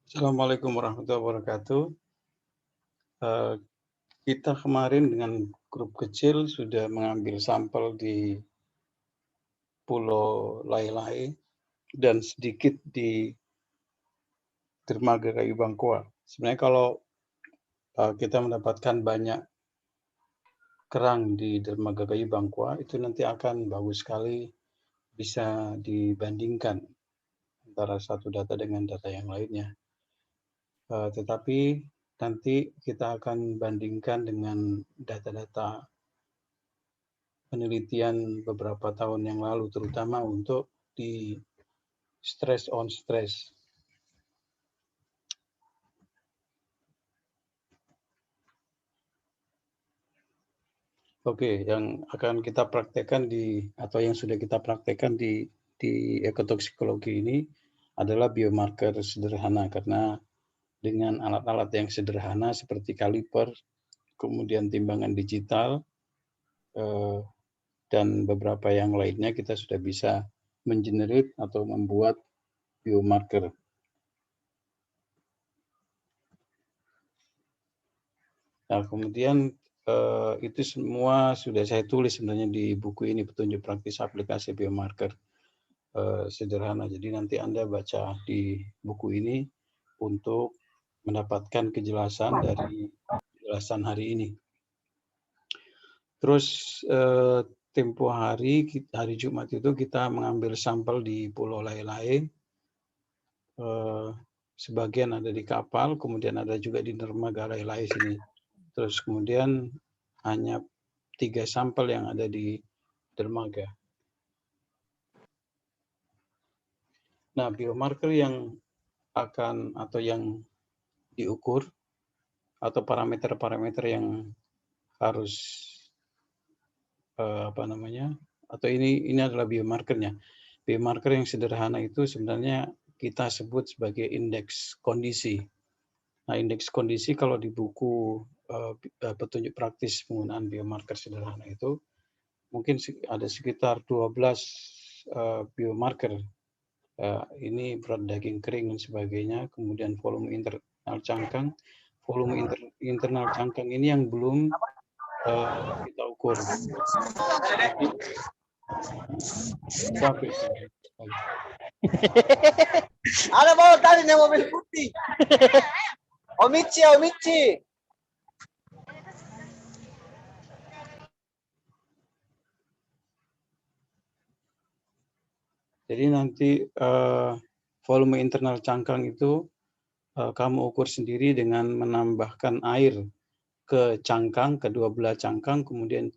Assalamualaikum warahmatullahi wabarakatuh. Kita kemarin dengan grup kecil sudah mengambil sampel di Pulau Lai-Lai dan sedikit di Dermaga Kayu Bangkoa. Sebenarnya kalau kita mendapatkan banyak kerang di Dermaga Kayu Bangkoa, itu nanti akan bagus sekali bisa dibandingkan antara satu data dengan data yang lainnya. Tetapi nanti kita akan bandingkan dengan data-data penelitian beberapa tahun yang lalu, terutama untuk di stress on stress. Oke, yang akan kita praktekkan atau yang sudah kita praktekkan di ekotoksikologi ini adalah biomarker sederhana, karena dengan alat-alat yang sederhana seperti kaliper, kemudian timbangan digital, dan beberapa yang lainnya kita sudah bisa mengenerate atau membuat biomarker. Nah, kemudian itu semua sudah saya tulis sebenarnya di buku ini, petunjuk praktis aplikasi biomarker sederhana. Jadi nanti Anda baca di buku ini untuk mendapatkan kejelasan dari penjelasan hari ini. Terus tempo hari Jumat itu kita mengambil sampel di Pulau Lai-Lai. Sebagian ada di kapal, kemudian ada juga di dermaga Lai-Lai sini. Terus kemudian hanya 3 sampel yang ada di dermaga. Nah, biomarker yang akan atau yang diukur atau parameter-parameter yang harus atau ini adalah biomarkernya. Biomarker yang sederhana itu sebenarnya kita sebut sebagai indeks kondisi. Nah, indeks kondisi kalau di buku petunjuk praktis penggunaan biomarker sederhana itu mungkin ada sekitar 12 biomarker. Ini berat daging kering dan sebagainya, kemudian volume internal cangkang. Volume internal cangkang ini yang belum kita ukur. Ada bawa tadi nih mobil putih. Omici. Jadi nanti volume internal cangkang itu kamu ukur sendiri dengan menambahkan air ke cangkang, kedua belah cangkang, kemudian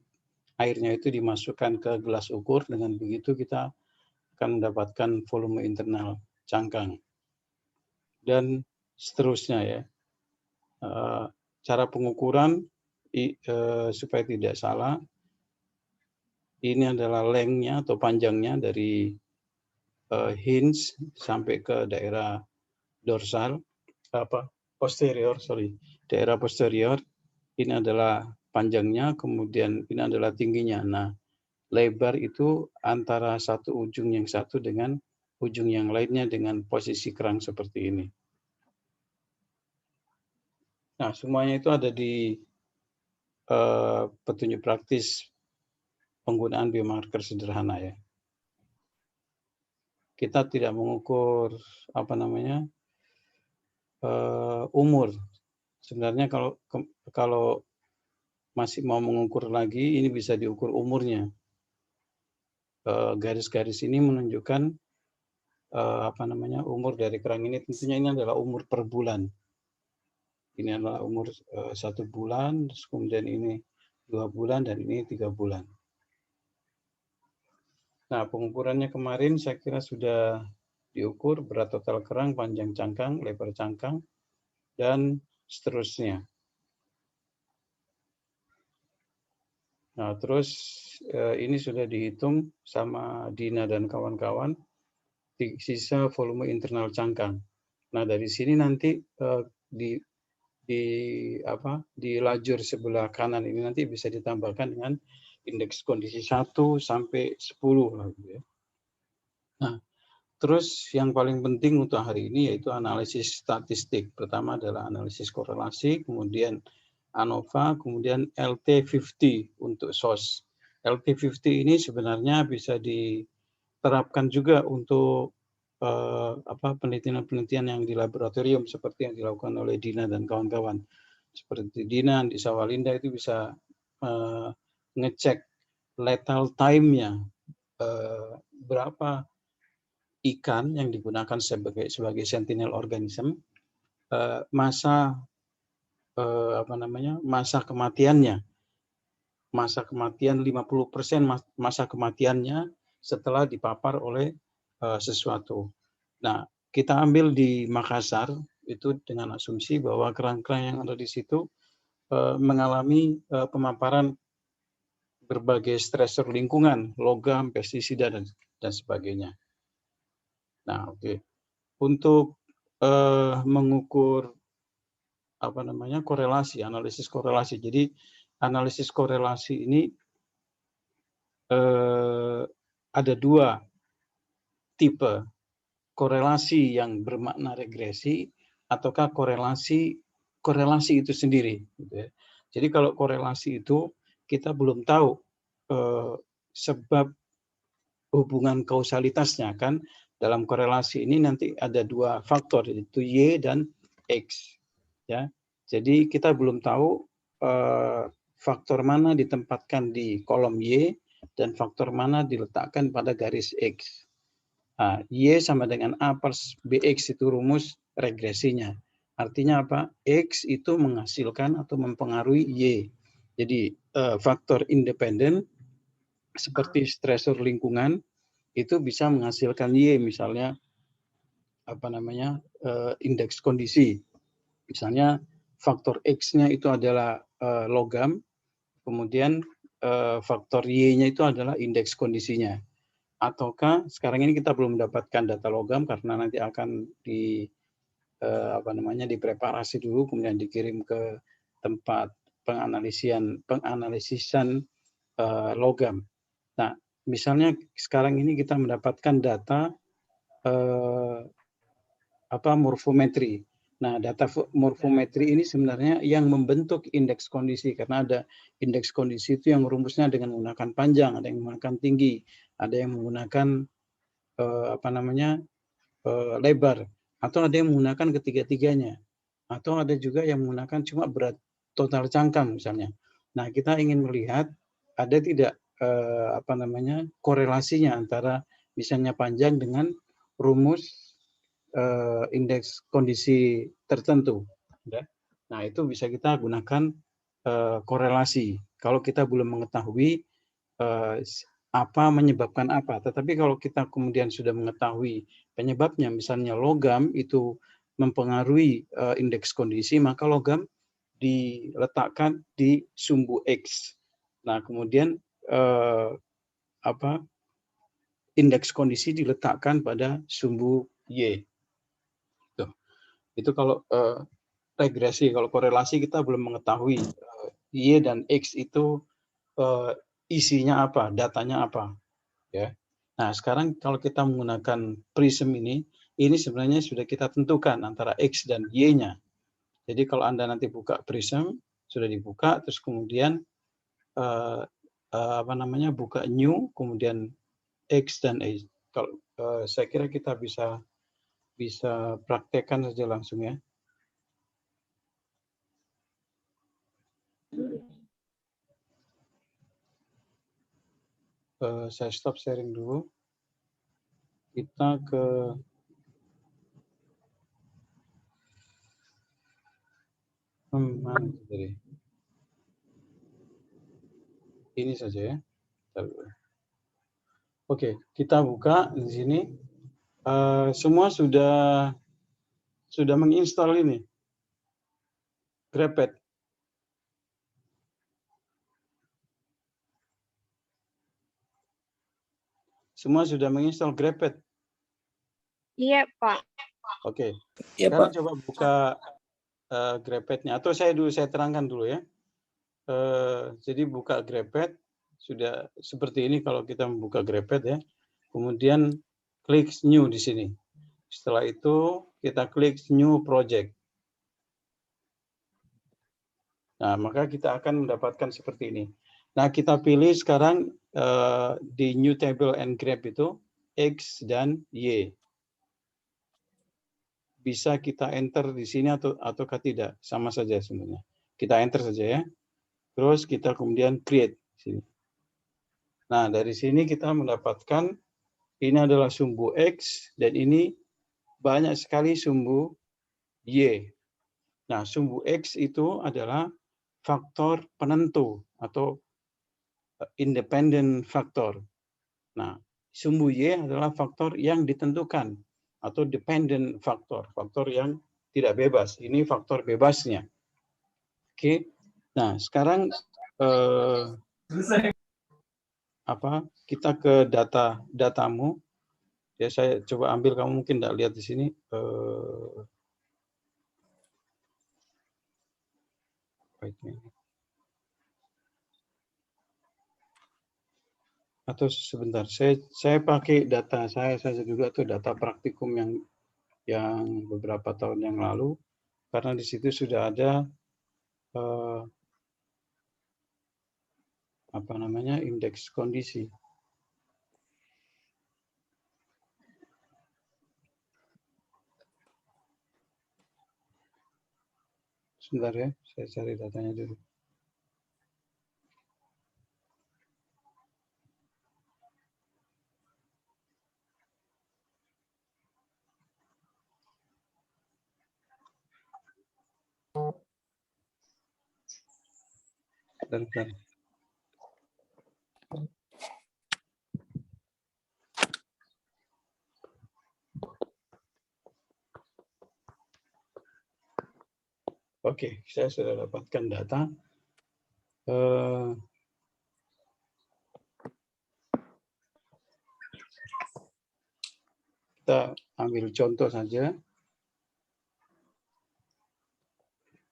airnya itu dimasukkan ke gelas ukur. Dengan begitu kita akan mendapatkan volume internal cangkang. Dan seterusnya ya. Cara pengukuran supaya tidak salah, ini adalah lengthnya atau panjangnya dari hinge sampai ke daerah dorsal, daerah posterior. Ini adalah panjangnya, kemudian ini adalah tingginya. Nah, lebar itu antara satu ujung yang satu dengan ujung yang lainnya dengan posisi kerang seperti ini. Nah, semuanya itu ada di petunjuk praktis penggunaan biomarker sederhana ya. Kita tidak mengukur umur. Sebenarnya kalau masih mau mengukur lagi, ini bisa diukur umurnya. Garis-garis ini menunjukkan umur dari kerang ini. Tentunya ini adalah umur per bulan. Ini adalah umur 1 bulan, kemudian ini 2 bulan, dan ini 3 bulan. Nah, pengukurannya kemarin saya kira sudah diukur berat total kerang, panjang cangkang, lebar cangkang, dan seterusnya. Nah, terus ini sudah dihitung sama Dina dan kawan-kawan, sisa volume internal cangkang. Nah, dari sini nanti di lajur sebelah kanan ini nanti bisa ditambahkan dengan indeks kondisi 1 sampai 10 lah gitu ya. Nah, Terus yang paling penting untuk hari ini yaitu analisis statistik. Pertama adalah analisis korelasi, kemudian ANOVA, kemudian LT50 untuk SOS. LT50 ini sebenarnya bisa diterapkan juga untuk penelitian-penelitian yang di laboratorium seperti yang dilakukan oleh Dina dan kawan-kawan. Seperti Dina di Samarinda itu bisa ngecek lethal time-nya, berapa ikan yang digunakan sebagai sentinel organism, masa masa kematiannya. Masa kematian 50% masa kematiannya setelah dipapar oleh sesuatu. Nah, kita ambil di Makassar itu dengan asumsi bahwa kerang-kerang yang ada di situ mengalami pemaparan berbagai stresor lingkungan, logam, pestisida dan sebagainya. Nah, oke. Untuk mengukur korelasi, analisis korelasi. Jadi analisis korelasi ini ada dua tipe, korelasi yang bermakna regresi ataukah korelasi itu sendiri. Gitu ya. Jadi kalau korelasi itu kita belum tahu sebab hubungan kausalitasnya, kan dalam korelasi ini nanti ada dua faktor, yaitu Y dan X. Ya, jadi kita belum tahu faktor mana ditempatkan di kolom Y dan faktor mana diletakkan pada garis X. Nah, Y sama dengan A plus BX itu rumus regresinya. Artinya apa? X itu menghasilkan atau mempengaruhi Y. Jadi faktor independen seperti stresor lingkungan itu bisa menghasilkan Y, misalnya indeks kondisi. Misalnya faktor X-nya itu adalah logam, kemudian faktor Y-nya itu adalah indeks kondisinya. Ataukah sekarang ini kita belum mendapatkan data logam karena nanti akan dipreparasi dulu kemudian dikirim ke tempat penganalisisan logam. Nah, misalnya sekarang ini kita mendapatkan data morfometri. Nah, data morfometri ini sebenarnya yang membentuk indeks kondisi, karena ada indeks kondisi itu yang rumusnya dengan menggunakan panjang, ada yang menggunakan tinggi, ada yang menggunakan lebar, atau ada yang menggunakan ketiga-tiganya, atau ada juga yang menggunakan cuma berat total cangkang misalnya. Nah, kita ingin melihat ada tidak korelasinya antara misalnya panjang dengan rumus indeks kondisi tertentu. Nah, itu bisa kita gunakan korelasi. Kalau kita belum mengetahui apa menyebabkan apa, tetapi kalau kita kemudian sudah mengetahui penyebabnya, misalnya logam itu mempengaruhi indeks kondisi, maka logam diletakkan di sumbu X. Nah, kemudian indeks kondisi diletakkan pada sumbu Y. Itu kalau regresi. Kalau korelasi kita belum mengetahui Y dan X itu isinya apa, datanya apa. Ya. Nah, sekarang kalau kita menggunakan prism ini sebenarnya sudah kita tentukan antara X dan Y-nya. Jadi kalau Anda nanti buka prism, sudah dibuka, terus kemudian buka new, kemudian X dan Y. Kalau saya kira kita bisa praktekkan saja langsung ya. Saya stop sharing dulu. Kita ke mana tadi? Ini saja ya. Oke, kita buka di sini. Semua sudah menginstal ini Grepet. Semua sudah menginstal Grepet. Iya, Pak. Oke. Iya, Sekarang Pak. coba buka Grepetnya, atau saya terangkan dulu ya. Jadi buka Grepet, sudah seperti ini kalau kita membuka Grepet ya. Kemudian klik new di sini. Setelah itu kita klik new project. Nah, maka kita akan mendapatkan seperti ini. Nah, kita pilih sekarang di new table and grab itu X dan Y. Bisa kita enter di sini ataukah tidak, sama saja sebenarnya. Kita enter saja ya. Terus kita kemudian create sini. Nah, dari sini kita mendapatkan ini adalah sumbu X dan ini banyak sekali sumbu Y. Nah, sumbu X itu adalah faktor penentu atau independent factor. Nah, sumbu Y adalah faktor yang ditentukan atau dependent factor, faktor yang tidak bebas. Ini faktor bebasnya. Oke. Nah, sekarang kita ke datamu. Ya, saya coba ambil, kamu mungkin tidak lihat di sini. Atau sebentar, saya pakai data saya saja juga, atau data praktikum yang beberapa tahun yang lalu, karena di situ sudah ada indeks kondisi. Sebentar ya, saya cari datanya dulu. Bentar. Oke, saya sudah dapatkan data. Kita ambil contoh saja.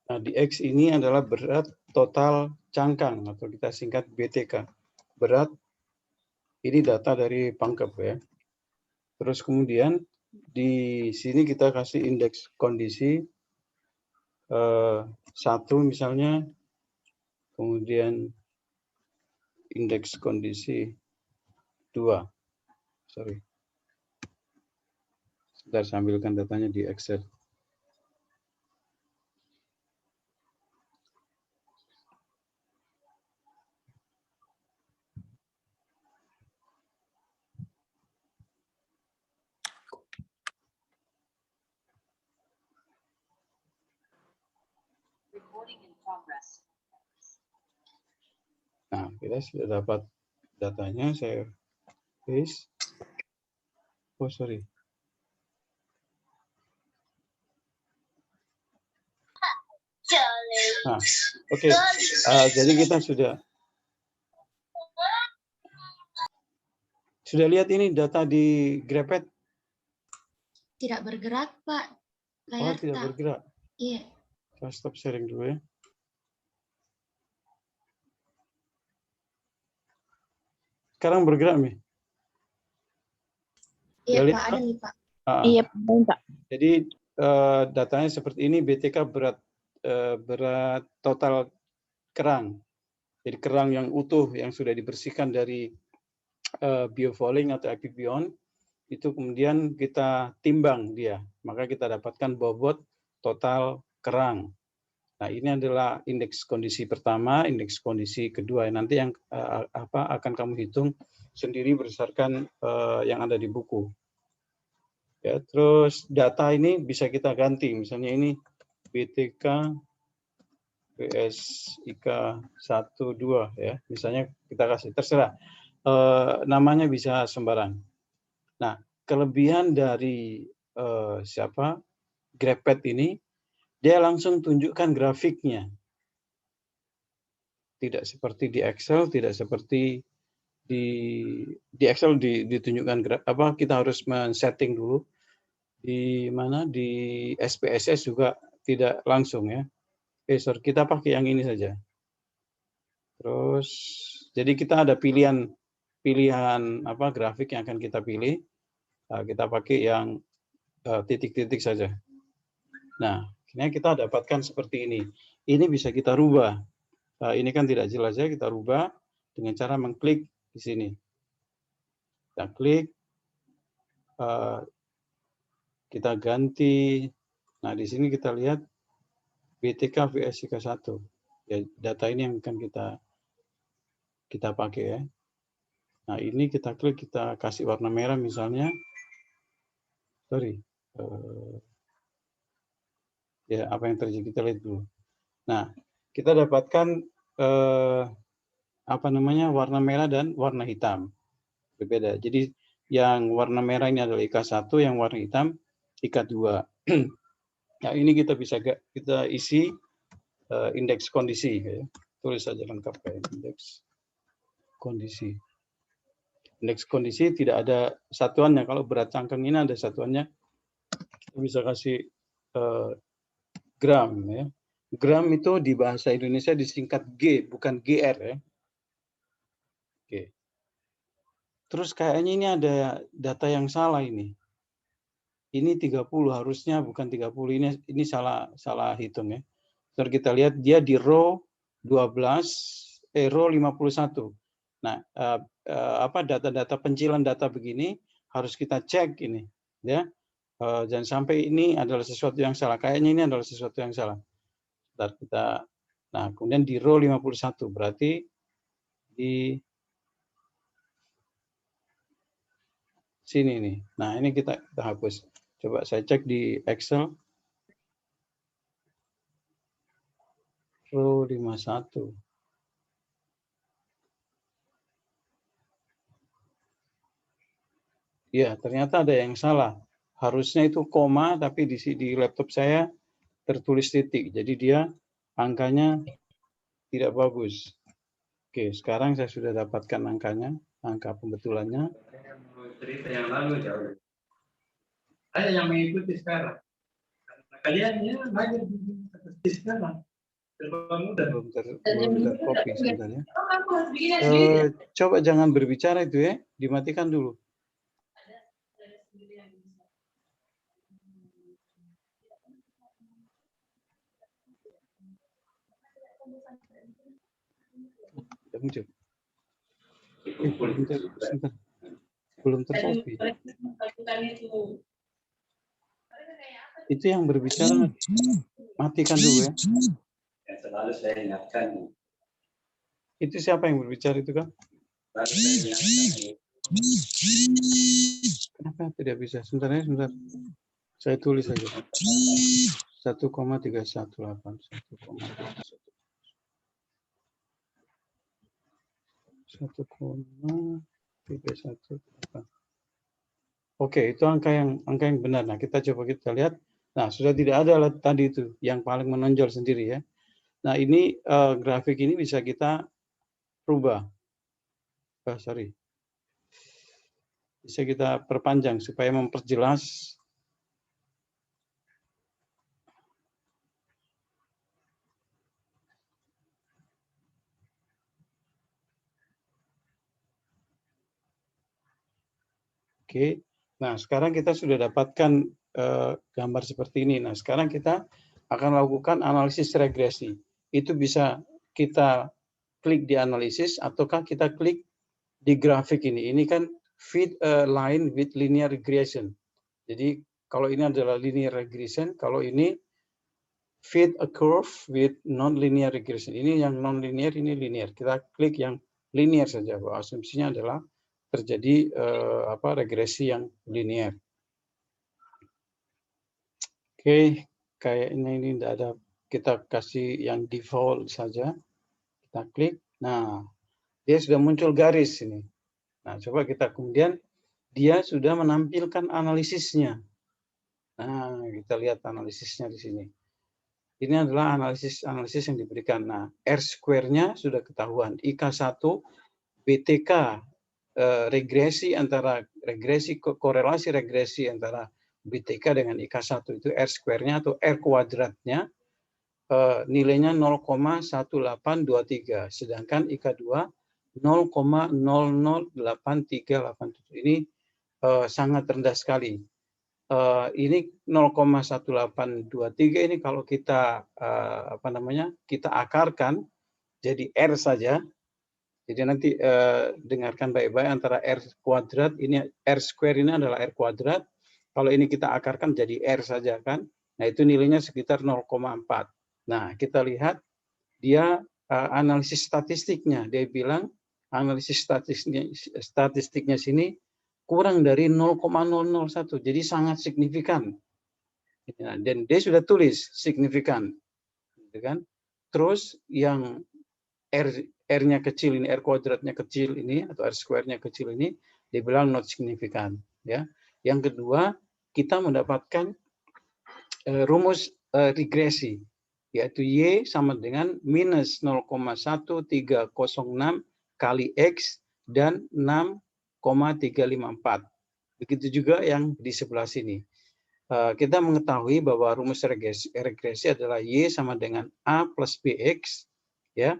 Nah, di X ini adalah berat total cangkang atau kita singkat BTK. Berat ini data dari Pangkep ya. Terus kemudian di sini kita kasih indeks kondisi 1 misalnya, kemudian indeks kondisi 2. Sorry. Sebentar, saya ambilkan datanya di Excel. Nah, kita sudah dapat datanya, saya paste. Oh, sorry. Nah, oke. Jadi kita sudah lihat ini data di Grepet. Tidak bergerak, Pak. Oh, tidak bergerak. Iya. Saya stop sharing dulu ya. Sekarang bergerak nih. Iya, Pak, ada nih, Pak. Iya, Pak. Jadi datanya seperti ini, BTK berat total kerang. Jadi kerang yang utuh yang sudah dibersihkan dari biofouling atau epibion, itu kemudian kita timbang dia, maka kita dapatkan bobot total kerang. Nah, ini adalah indeks kondisi pertama, indeks kondisi kedua. Nanti yang akan kamu hitung sendiri berdasarkan yang ada di buku. Ya, terus data ini bisa kita ganti, misalnya ini BTK PSIK 12 ya, misalnya kita kasih, terserah. Namanya bisa sembarang. Nah, kelebihan dari Grepet ini, dia langsung tunjukkan grafiknya. Tidak seperti di Excel, tidak seperti di Excel ditunjukkan kita harus men-setting dulu. Di mana di SPSS juga tidak langsung ya. Sorry, kita pakai yang ini saja. Terus jadi kita ada pilihan grafik yang akan kita pilih. Kita pakai yang titik-titik saja. Nah, ini kita dapatkan seperti ini. Ini bisa kita rubah. Ini kan tidak jelas ya, kita rubah dengan cara mengklik di sini. Kita klik, kita ganti. Nah, di sini kita lihat BTK vs IK1. Ya, data ini yang akan kita pakai ya. Nah, ini kita klik, kita kasih warna merah misalnya. Sorry. Ya, apa yang terjadi kita lihat dulu. Nah, kita dapatkan warna merah dan warna hitam. Berbeda. Jadi yang warna merah ini adalah IK1, yang warna hitam IK2. Nah, ini kita bisa kita isi indeks kondisi ya. Tulis saja lengkap kayak indeks kondisi. Indeks kondisi tidak ada satuannya. Kalau berat cangkang ini ada satuannya. Kita bisa kasih gram ya. Gram itu di bahasa Indonesia disingkat G, bukan GR ya. Oke. Terus kayaknya ini ada data yang salah ini. Ini 30 harusnya bukan 30. Ini salah hitung ya. Terus kita lihat dia di row 12 row 51. Nah, data-data pencilan data begini harus kita cek ini ya. Jangan sampai ini adalah sesuatu yang salah. Kayaknya ini adalah sesuatu yang salah. Nah, kemudian di row 51 berarti di sini nih. Nah, ini kita hapus. Coba saya cek di Excel. Row 51. Ya, ternyata ada yang salah. Harusnya itu koma, tapi di laptop saya tertulis titik. Jadi dia angkanya tidak bagus. Oke, sekarang saya sudah dapatkan angkanya, angka pembetulannya. Cerita yang lalu jauh. Ada yang mengikuti sekarang. Kaliannya banyak seperti sekarang. Belum tercopy sebenarnya. Coba jangan berbicara itu ya, dimatikan dulu. Belum tercopy. Itu yang berbicara, matikan dulu ya. Yang selalu saya ingatkan. Itu siapa yang berbicara itu kan? Kenapa tidak bisa? Sebentar. Saya tulis saja. 1,318. 1,318. Oke, itu angka yang benar. Nah, kita lihat. Nah, sudah tidak ada tadi itu yang paling menonjol sendiri ya. Nah, ini grafik ini bisa kita rubah. Bisa kita perpanjang supaya memperjelas. Oke. Nah, sekarang kita sudah dapatkan gambar seperti ini. Nah, sekarang kita akan lakukan analisis regresi. Itu bisa kita klik di analisis ataukah kita klik di grafik ini. Ini kan fit a line with linear regression. Jadi kalau ini adalah linear regression, kalau ini fit a curve with non-linear regression. Ini yang non-linear, ini linear. Kita klik yang linear saja. Bahwa asumsinya adalah terjadi regresi yang linear. Oke, kayaknya ini tidak ada. Kita kasih yang default saja. Kita klik. Nah, dia sudah muncul garis ini. Nah, coba kita kemudian dia sudah menampilkan analisisnya. Nah, kita lihat analisisnya di sini. Ini adalah analisis yang diberikan. Nah, R-square-nya sudah ketahuan. IK1, BTK, korelasi regresi antara BTK dengan IK1 itu R-square-nya atau R kuadratnya nilainya 0,1823. Sedangkan IK2 0,008387. Ini sangat rendah sekali. Ini 0,1823 ini kalau kita kita akarkan jadi R saja. Jadi nanti dengarkan baik-baik, antara R kuadrat ini R square ini adalah R kuadrat. Kalau ini kita akarkan jadi R saja kan. Nah, itu nilainya sekitar 0,4. Nah, kita lihat dia analisis statistiknya. Dia bilang analisis statistiknya sini kurang dari 0,001. Jadi sangat signifikan. Dan dia sudah tulis signifikan. Gitu kan? Terus yang R-nya kecil ini, R kuadratnya kecil ini, atau R square-nya kecil ini, dibilang not signifikan. Ya. Yang kedua, kita mendapatkan rumus regresi, yaitu Y sama dengan minus 0,1306 kali X dan 6,354. Begitu juga yang di sebelah sini. Kita mengetahui bahwa rumus regresi adalah Y sama dengan A plus BX, ya.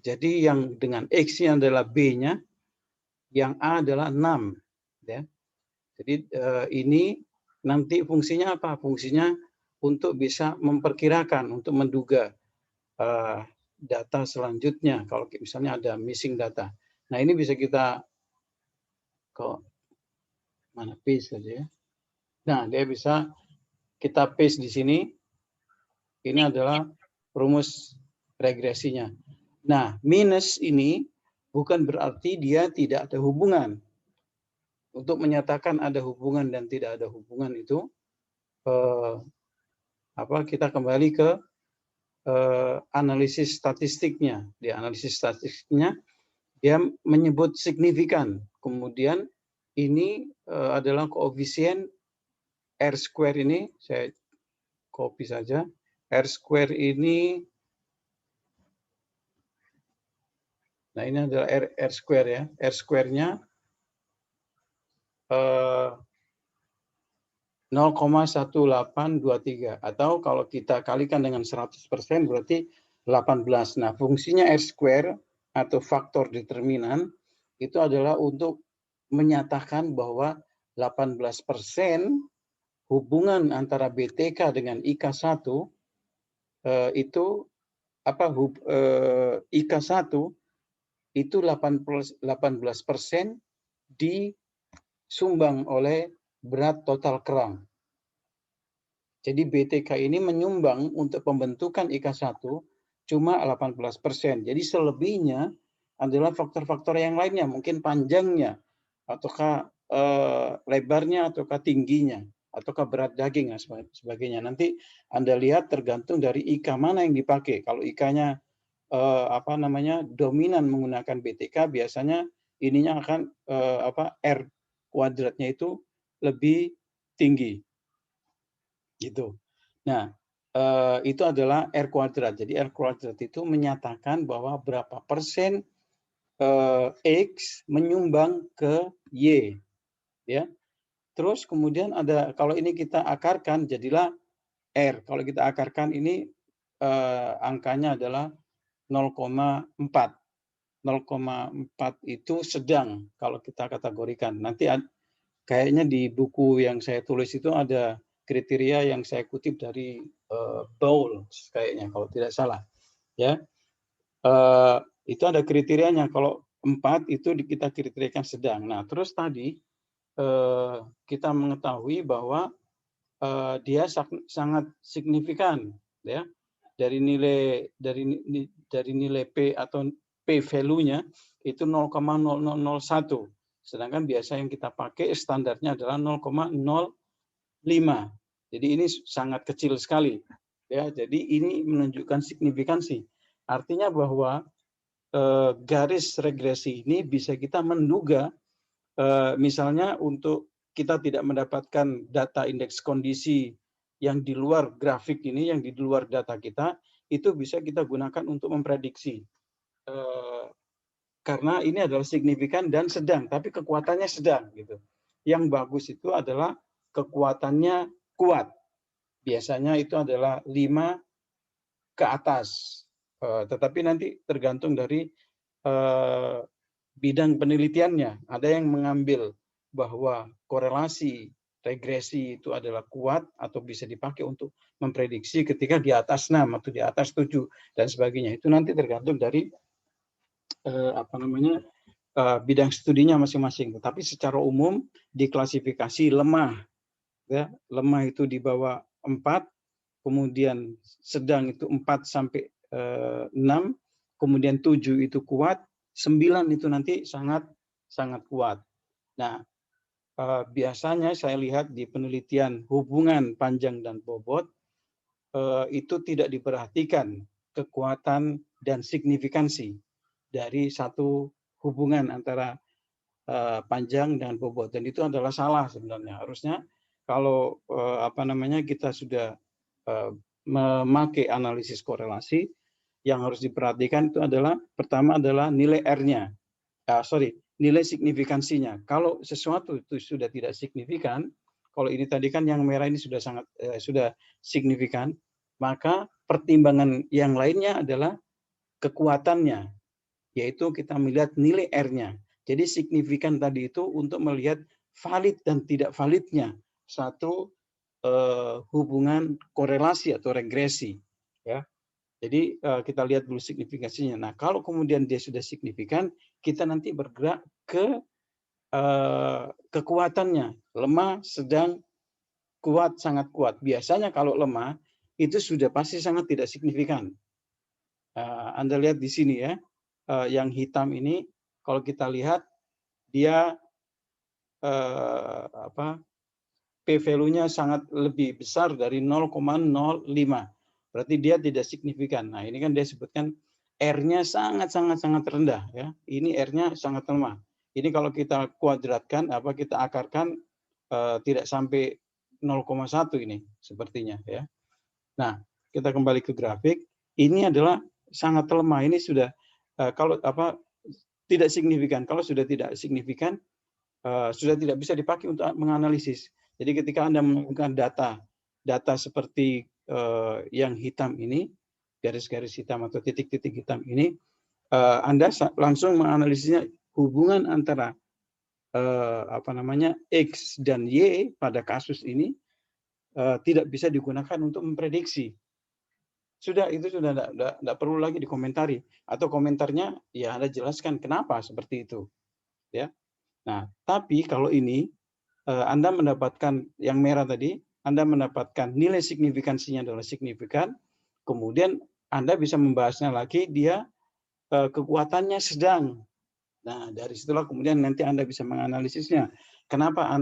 Jadi yang dengan X-nya adalah B-nya, yang A adalah 6. Ya. Jadi ini nanti fungsinya apa? Fungsinya untuk bisa memperkirakan, untuk menduga data selanjutnya. Kalau misalnya ada missing data. Nah, ini bisa kita ke mana paste saja ya. Nah, dia bisa kita paste di sini. Ini adalah rumus regresinya. Nah, minus ini bukan berarti dia tidak ada hubungan. Untuk menyatakan ada hubungan dan tidak ada hubungan itu, kita kembali ke analisis statistiknya. Di analisis statistiknya, dia menyebut signifikan. Kemudian ini adalah koefisien R square ini, saya copy saja. R square ini, nah ini adalah R square ya. R square-nya 0,1823, atau kalau kita kalikan dengan 100% berarti 18. Nah, fungsinya R square atau faktor determinan itu adalah untuk menyatakan bahwa 18% hubungan antara BTK dengan IK1 itu IK1 itu 18% disumbang oleh berat total kerang. Jadi BTK ini menyumbang untuk pembentukan IK1 cuma 18%. Jadi selebihnya adalah faktor-faktor yang lainnya, mungkin panjangnya, ataukah lebarnya, ataukah tingginya, ataukah berat daging dan sebagainya. Nanti Anda lihat tergantung dari IK mana yang dipakai. Kalau IK-nya dominan menggunakan BTK, biasanya ininya akan R kuadratnya itu lebih tinggi. Gitu. Nah, itu adalah R kuadrat. Jadi R kuadrat itu menyatakan bahwa berapa persen X menyumbang ke Y. Ya. Terus kemudian ada, kalau ini kita akarkan jadilah R. Kalau kita akarkan ini angkanya adalah 0,4. 0,4 itu sedang kalau kita kategorikan. Nanti kayaknya di buku yang saya tulis itu ada kriteria yang saya kutip dari Bowles kayaknya kalau tidak salah. Ya. Itu ada kriterianya. Kalau 4 itu kita kriteriakan sedang. Nah, terus tadi kita mengetahui bahwa dia sangat signifikan, ya, dari nilai P atau P value-nya itu 0,0001. Sedangkan biasa yang kita pakai standarnya adalah 0,05. Jadi ini sangat kecil sekali, ya. Jadi ini menunjukkan signifikansi. Artinya bahwa garis regresi ini bisa kita menduga, misalnya untuk kita tidak mendapatkan data indeks kondisi yang di luar grafik ini, yang di luar data kita, itu bisa kita gunakan untuk memprediksi. Karena ini adalah signifikan dan sedang, tapi kekuatannya sedang. Gitu. Yang bagus itu adalah kekuatannya kuat. Biasanya itu adalah 5 ke atas. Tetapi nanti tergantung dari bidang penelitiannya. Ada yang mengambil bahwa korelasi regresi itu adalah kuat atau bisa dipakai untuk memprediksi ketika di atas 6 atau di atas 7 dan sebagainya. Itu nanti tergantung dari bidang studinya masing-masing. Tetapi secara umum diklasifikasi lemah. Ya, lemah itu di bawah 4, kemudian sedang itu 4 sampai 6, kemudian 7 itu kuat, 9 itu nanti sangat kuat. Nah, biasanya saya lihat di penelitian hubungan panjang dan bobot itu tidak diperhatikan kekuatan dan signifikansi dari satu hubungan antara panjang dan bobot, dan itu adalah salah sebenarnya. Harusnya kalau kita sudah memakai analisis korelasi, yang harus diperhatikan itu adalah pertama adalah nilai R-nya. Nilai signifikansinya. Kalau sesuatu itu sudah tidak signifikan, kalau ini tadi kan yang merah ini sudah sangat sudah signifikan, maka pertimbangan yang lainnya adalah kekuatannya, yaitu kita melihat nilai R-nya. Jadi signifikan tadi itu untuk melihat valid dan tidak validnya satu hubungan korelasi atau regresi, ya. Jadi kita lihat dulu signifikasinya. Nah, kalau kemudian dia sudah signifikan, kita nanti bergerak ke kekuatannya, lemah, sedang, kuat, sangat kuat. Biasanya kalau lemah itu sudah pasti sangat tidak signifikan. Anda lihat di sini ya, yang hitam ini kalau kita lihat dia p-value-nya sangat lebih besar dari 0,05. Berarti dia tidak signifikan. Nah, ini kan dia sebutkan R-nya sangat rendah ya. Ini R-nya sangat lemah. Ini kalau kita kuadratkan kita akarkan tidak sampai 0,1 ini sepertinya ya. Nah, kita kembali ke grafik. Ini adalah sangat lemah. Ini sudah kalau tidak signifikan. Kalau sudah tidak signifikan sudah tidak bisa dipakai untuk menganalisis. Jadi ketika Anda menemukan data seperti yang hitam ini, garis-garis hitam atau titik-titik hitam ini, Anda langsung menganalisisnya hubungan antara X dan Y pada kasus ini tidak bisa digunakan untuk memprediksi. Itu sudah tidak perlu lagi dikomentari, atau komentarnya ya Anda jelaskan kenapa seperti itu, ya. Nah, tapi kalau ini Anda mendapatkan yang merah tadi, Anda mendapatkan nilai signifikansinya adalah signifikan, kemudian Anda bisa membahasnya lagi dia kekuatannya sedang. Nah, dari situlah kemudian nanti Anda bisa menganalisisnya. Kenapa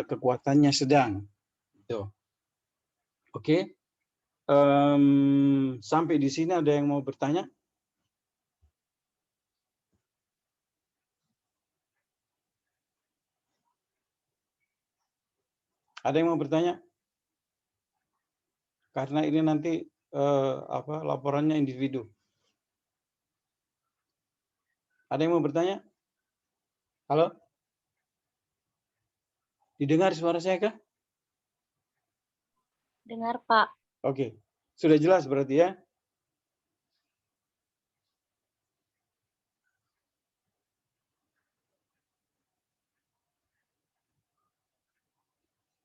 kekuatannya sedang? Gitu. Oke. Sampai di sini ada yang mau bertanya? Ada yang mau bertanya? Karena ini nanti laporannya individu. Ada yang mau bertanya? Halo? Didengar suara saya kah? Dengar, Pak. Oke. Sudah jelas berarti ya?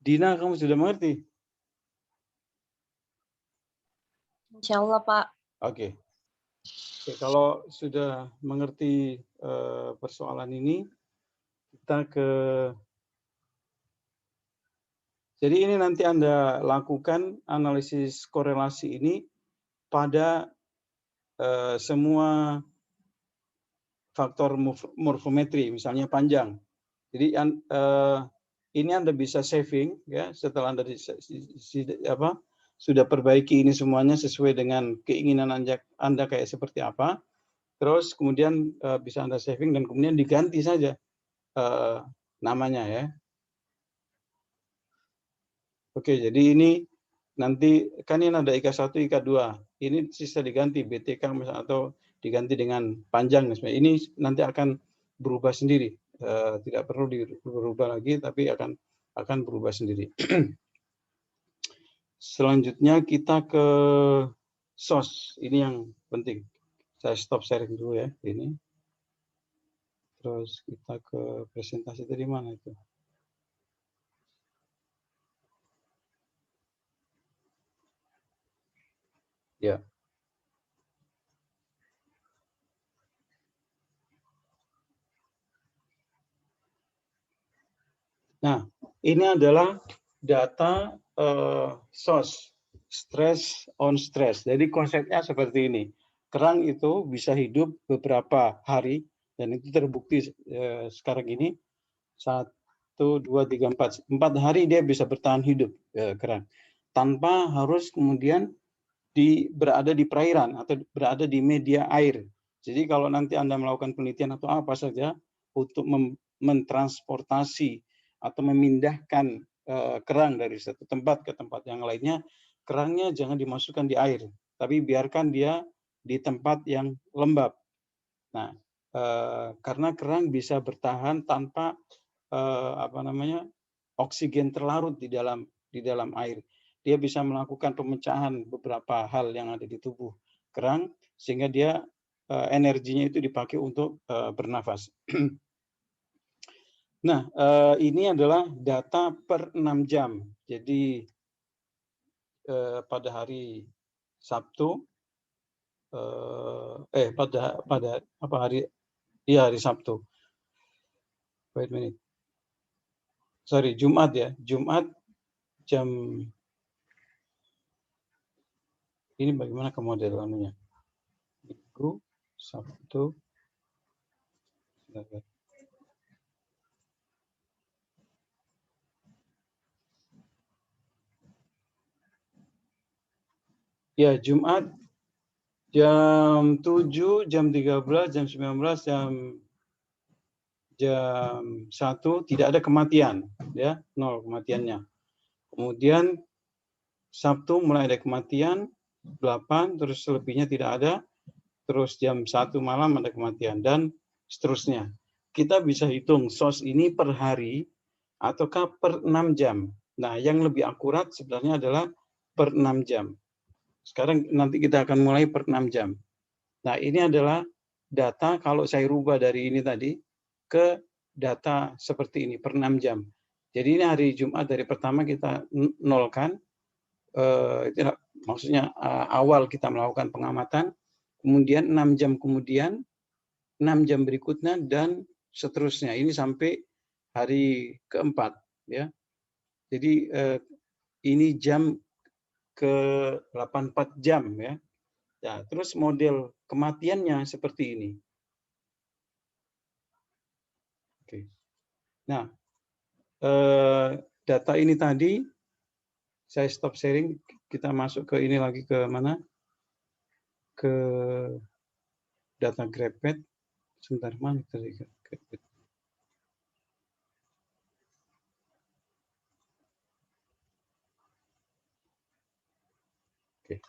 Dina, kamu sudah mengerti? Insya Allah, Pak. Oke. Kalau sudah mengerti persoalan ini, kita ke... Jadi ini nanti Anda lakukan analisis korelasi ini pada semua faktor morfometri, misalnya panjang. Jadi ini Anda bisa saving ya setelah Anda sudah perbaiki ini semuanya sesuai dengan keinginan Anda kayak seperti apa. Terus kemudian bisa Anda saving dan kemudian diganti saja namanya ya. Oke, jadi ini nanti kan ini ada IK1, IK2. Ini sisa diganti BTK misalnya, atau diganti dengan panjang misalnya. Ini nanti akan berubah sendiri. Tidak perlu berubah lagi, tapi akan berubah sendiri. Selanjutnya kita ke SOS. Ini yang penting. Saya stop sharing dulu ya ini. Terus kita ke presentasi dari mana itu? Ya. Nah, ini adalah data SOS, stress on stress. Jadi konsepnya seperti ini. Kerang itu bisa hidup beberapa hari, dan itu terbukti sekarang ini 1, 2, 3, 4 hari dia bisa bertahan hidup kerang, tanpa harus kemudian berada di perairan atau berada di media air. Jadi kalau nanti Anda melakukan penelitian atau apa saja untuk mentransportasi atau memindahkan kerang dari satu tempat ke tempat yang lainnya, kerangnya jangan dimasukkan di air, tapi biarkan dia di tempat yang lembab. Nah, karena kerang bisa bertahan tanpa oksigen terlarut di dalam air. Dia bisa melakukan pemecahan beberapa hal yang ada di tubuh kerang sehingga dia energinya itu dipakai untuk bernafas. Nah, ini adalah data per 6 jam. Jadi pada hari Sabtu, hari Sabtu. Wait a minute. Sorry, Jumat ya. Jumat jam ini bagaimana ke model anunya? Minggu, Sabtu. Ya, Jumat jam 7, jam 13, jam 19, jam 1 tidak ada kematian, ya, 0 kematiannya. Kemudian Sabtu mulai ada kematian 8, terus selebihnya tidak ada. Terus jam 1 malam ada kematian dan seterusnya. Kita bisa hitung SOS ini per hari ataukah per 6 jam. Nah, yang lebih akurat sebenarnya adalah per 6 jam. Sekarang nanti kita akan mulai per 6 jam. Nah, ini adalah data kalau saya rubah dari ini tadi ke data seperti ini per 6 jam. Jadi ini hari Jumat dari pertama kita nolkan, maksudnya awal kita melakukan pengamatan, kemudian 6 jam kemudian, 6 jam berikutnya, dan seterusnya. Ini sampai hari keempat. Ya. Jadi ini jam ke 84 jam. Ya. Nah, terus model kematiannya seperti ini. Oke. Nah, data ini tadi, saya stop sharing, kita masuk ke ini lagi, ke mana? Ke data GraphPad. Sebentar, mana tadi GraphPad? Oke.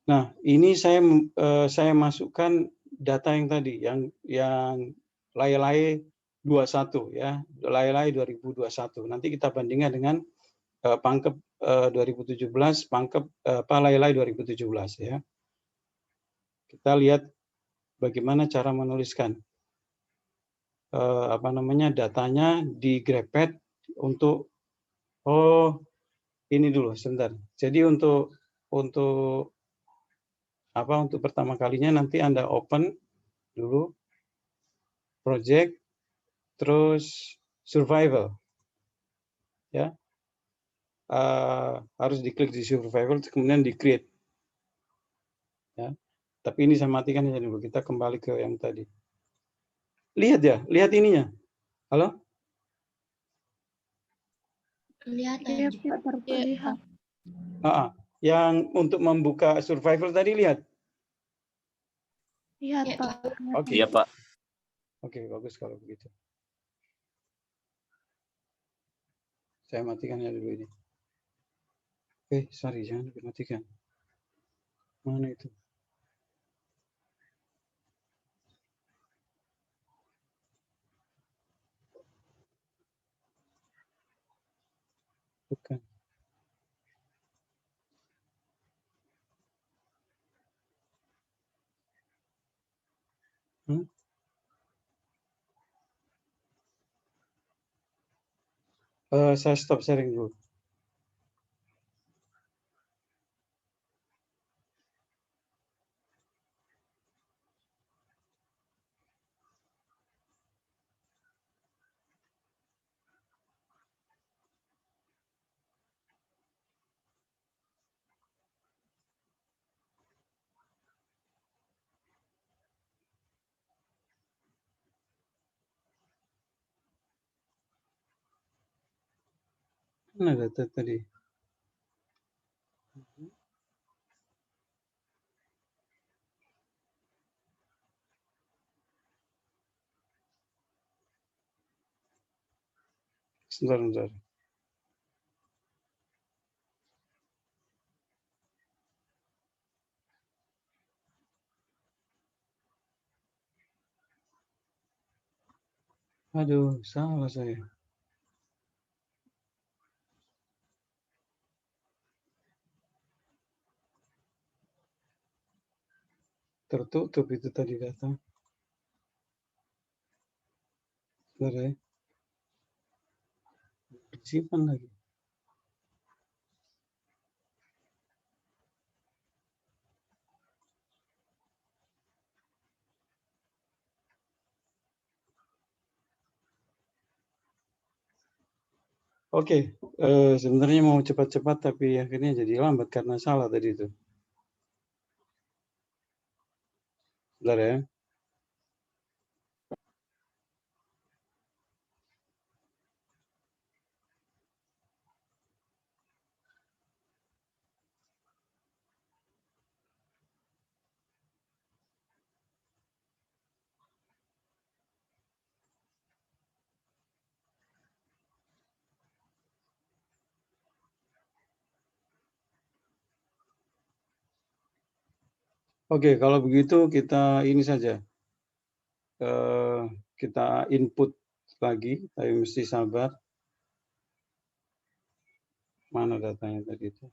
Nah, ini saya masukkan data yang tadi, yang Layalai 21 ya, Layalai 2021. Nanti kita bandingkan dengan Pangkep 2017, Pangkep Layalai 2017 ya. Kita lihat bagaimana cara menuliskan datanya di GraphPad untuk ini dulu sebentar. Jadi untuk pertama kalinya nanti Anda open dulu project, terus survival, ya, harus diklik di survival, kemudian di create, ya. Tapi ini saya matikan aja dulu. Kita kembali ke yang tadi. Lihat ya, lihat ininya. Halo? Kelihatan. Terlihat. Yang untuk membuka survival tadi lihat. Lihat, Ya, Pak. Oke. Iya, Pak. Oke, bagus kalau begitu. Saya matikan ya dulu ini. Sorry, jangan dimatikan. Mana itu? Bukan. Saya stop sharing dulu. Mana data tadi? Sebentar. Aduh, salah saya. Tertutup itu tadi data. Sebentar ya. Simpan lagi. Oke, sebenarnya mau cepat-cepat tapi akhirnya jadi lambat karena salah tadi itu. Bentar ya. Oke, kalau begitu kita ini saja. Kita input lagi, tapi mesti sabar. Mana datanya tadi itu?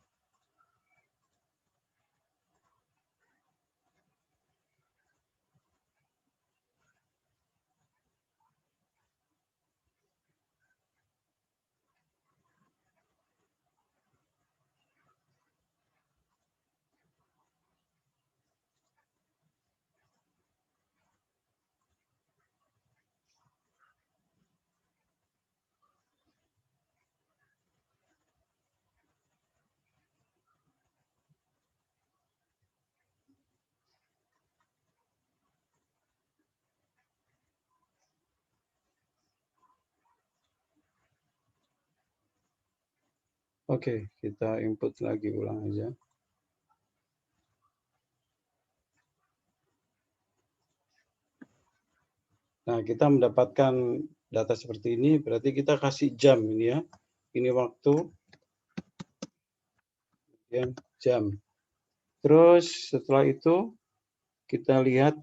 Oke, kita input lagi ulang aja. Nah, kita mendapatkan data seperti ini, berarti kita kasih jam ini ya. Ini waktu, kemudian jam. Terus setelah itu kita lihat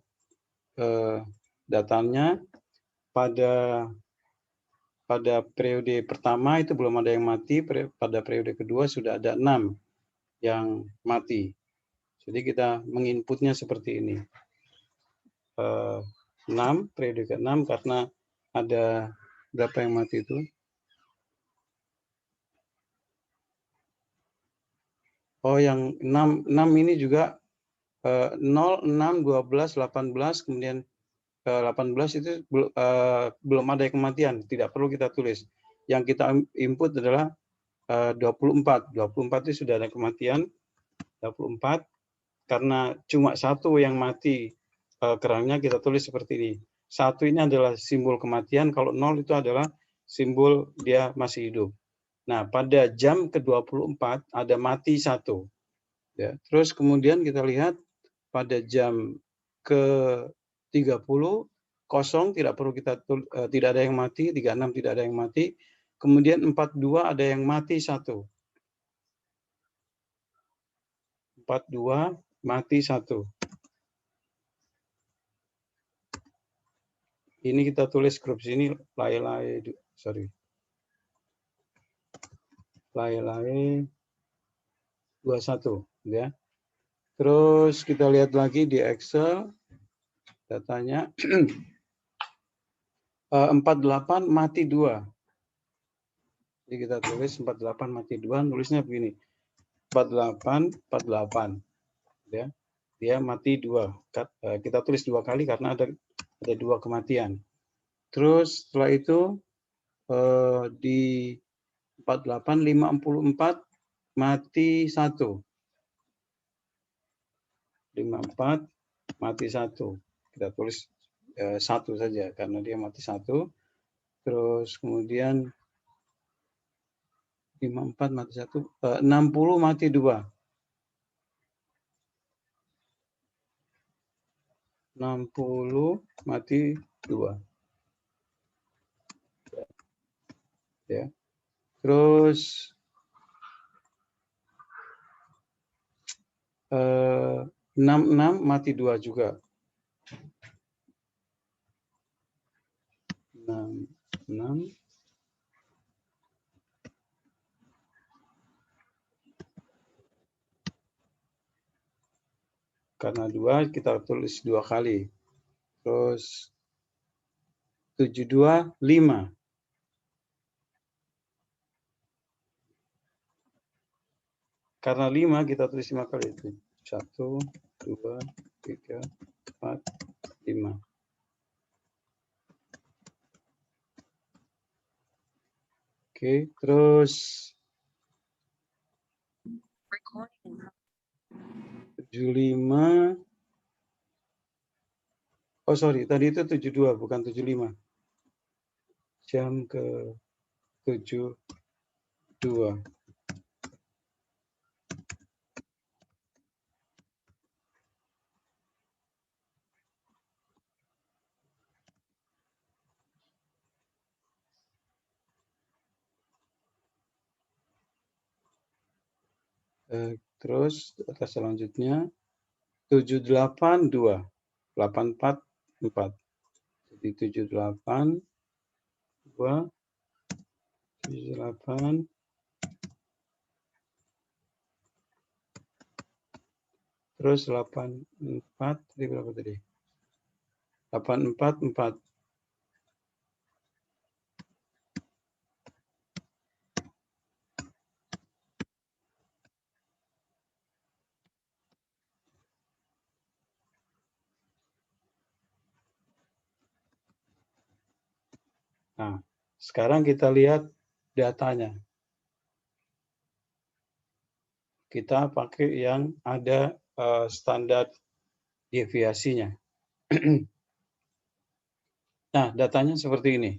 datanya pada periode pertama itu belum ada yang mati, pada periode kedua sudah ada 6 yang mati. Jadi kita menginputnya seperti ini. 6, periode ke-6 karena ada berapa yang mati itu? Oh, yang 6 ini juga 0, 6, 12, 18, kemudian 18 itu belum ada yang kematian, tidak perlu kita tulis. Yang kita input adalah 24. 24 itu sudah ada kematian, 24. Karena cuma satu yang mati kerangnya, kita tulis seperti ini. 1 ini adalah simbol kematian, kalau 0 itu adalah simbol dia masih hidup. Nah, pada jam ke-24 ada mati 1. Ya. Terus kemudian kita lihat pada jam ke-30 kosong, tidak perlu kita tidak ada yang mati, 36 tidak ada yang mati. Kemudian 42 ada yang mati 1. 42 mati 1. Ini kita tulis grup sini sorry. Lae-lae 21 ya. Terus kita lihat lagi di Excel datanya 48 mati 2. Jadi kita tulis 48 mati 2, nulisnya begini. 48 ya. Dia mati 2. Kita tulis 2 kali karena ada 2 kematian. Terus setelah itu di 48 54 mati 1. 54 mati 1. Kita tulis 1 saja karena dia mati 1. Terus kemudian 54 mati 1, 60 mati 2. 60 mati 2. Ya. Terus 66 mati 2 juga. 66 karena 2 kita tulis 2 kali. Terus 72 5. Karena 5 kita tulis 5 kali. 1 2 3 4 5. Oke, terus 75. Oh sorry, tadi itu 72 bukan 75. Jam ke 72. Terus data selanjutnya 782 844. Jadi 78 2 78 terus 84 tadi berapa tadi? 844. Nah, sekarang kita lihat datanya. Kita pakai yang ada standar deviasinya. Nah, datanya seperti ini.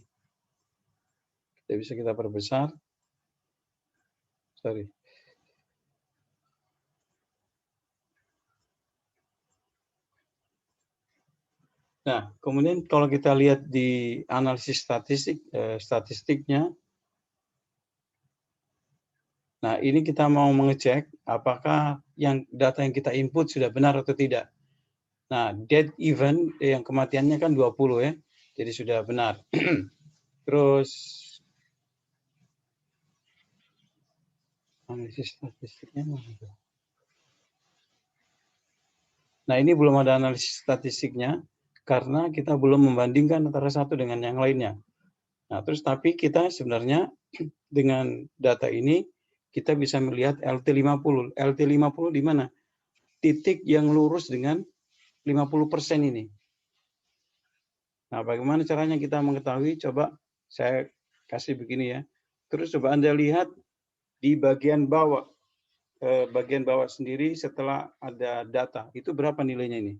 Bisa kita perbesar. Sorry. Nah, kemudian kalau kita lihat di analisis statistiknya, nah ini kita mau mengecek apakah data yang kita input sudah benar atau tidak. Nah, dead event yang kematiannya kan 20 ya, jadi sudah benar. Terus analisis statistiknya mana? Nah, ini belum ada analisis statistiknya karena kita belum membandingkan antara satu dengan yang lainnya. Nah, terus tapi kita sebenarnya dengan data ini kita bisa melihat LT50. LT50 di mana? Titik yang lurus dengan 50% ini. Nah, bagaimana caranya kita mengetahui? Coba saya kasih begini ya. Terus coba Anda lihat di bagian bawah sendiri setelah ada data. Itu berapa nilainya ini?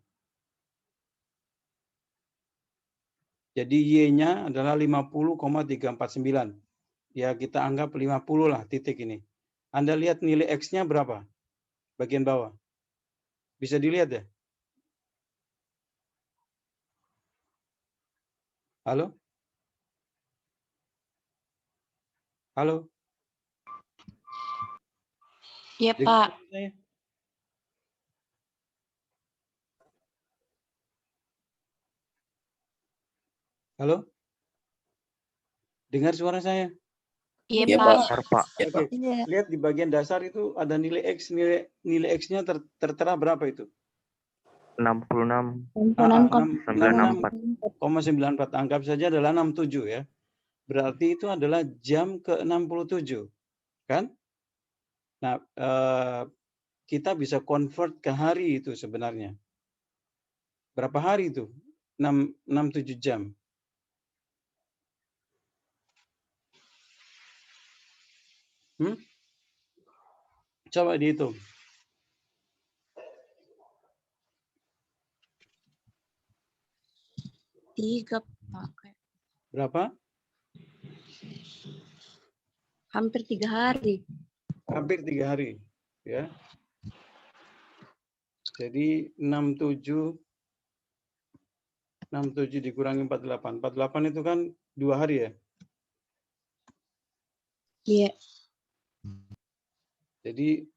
Jadi Y-nya adalah 50,349. Ya, kita anggap 50 lah titik ini. Anda lihat nilai X-nya berapa? Bagian bawah. Bisa dilihat ya? Halo? Halo? Iya, Pak. Halo? Dengar suara saya? Iya, Iya, Pak. Pak. Pak. Oke. Iya. Lihat di bagian dasar itu ada nilai X. Nilai X-nya tertera berapa itu? 66. 6,94. Anggap saja adalah 67 ya. Berarti itu adalah jam ke-67. Kan? Nah, kita bisa convert ke hari itu sebenarnya. Berapa hari itu? 7 jam. Coba dihitung. Tiga, Pak. Berapa? Hampir 3 hari. Hampir 3 hari. Ya. Jadi 67 dikurangi 48. 48 itu kan 2 hari ya? Iya. Jadi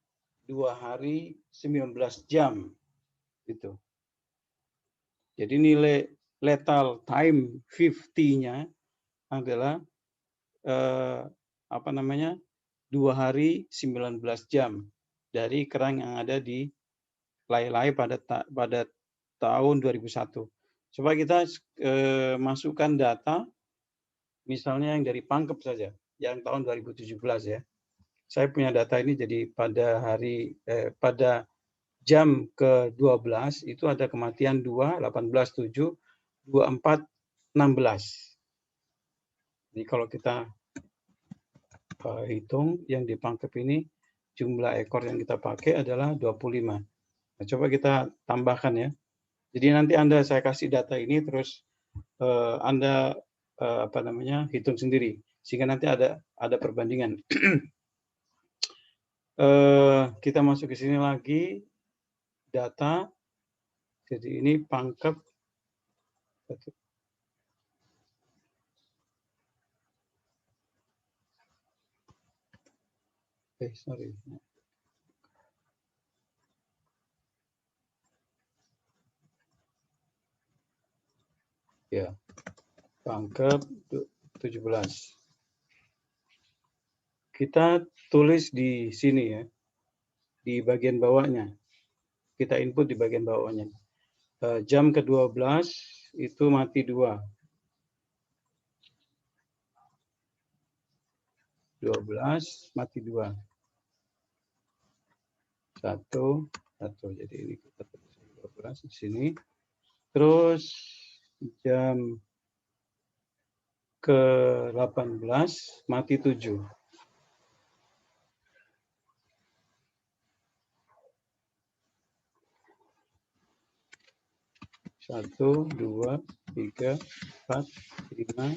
2 hari 19 jam gitu. Jadi nilai lethal time 50-nya adalah 2 hari 19 jam dari kerang yang ada di Lai-Lai pada tahun 2001. Coba kita masukkan data misalnya yang dari Pangkep saja, yang tahun 2017 ya. Saya punya data ini jadi pada jam ke-12 itu ada kematian 2, 18, 7, 24, 16. Jadi kalau kita hitung yang di Pangkep ini jumlah ekor yang kita pakai adalah 25. Nah, coba kita tambahkan ya. Jadi nanti saya kasih data ini terus Anda hitung sendiri sehingga nanti ada perbandingan. Kita masuk ke sini lagi data. Jadi ini Pangkep. Sorry. Ya, Pangkep 17. Kita tulis di sini ya, di bagian bawahnya. Kita input di bagian bawahnya. Jam ke-12 itu mati 2. 12 mati 2. 1. Jadi ini kita tulis 12 di sini. Terus jam ke-18 mati 7. 1, 2, 3, 4, 5,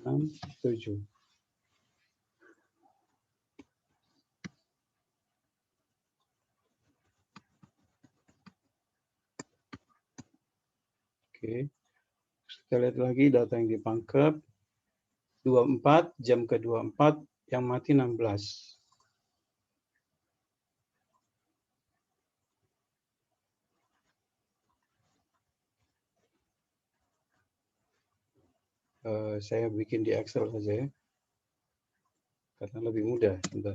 6, 7. Oke. Kita lihat lagi data yang di Pangkep. 24, jam ke-24 yang mati 16. Saya bikin di Excel saja ya. Karena lebih mudah. Sebentar.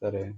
Bentar ya.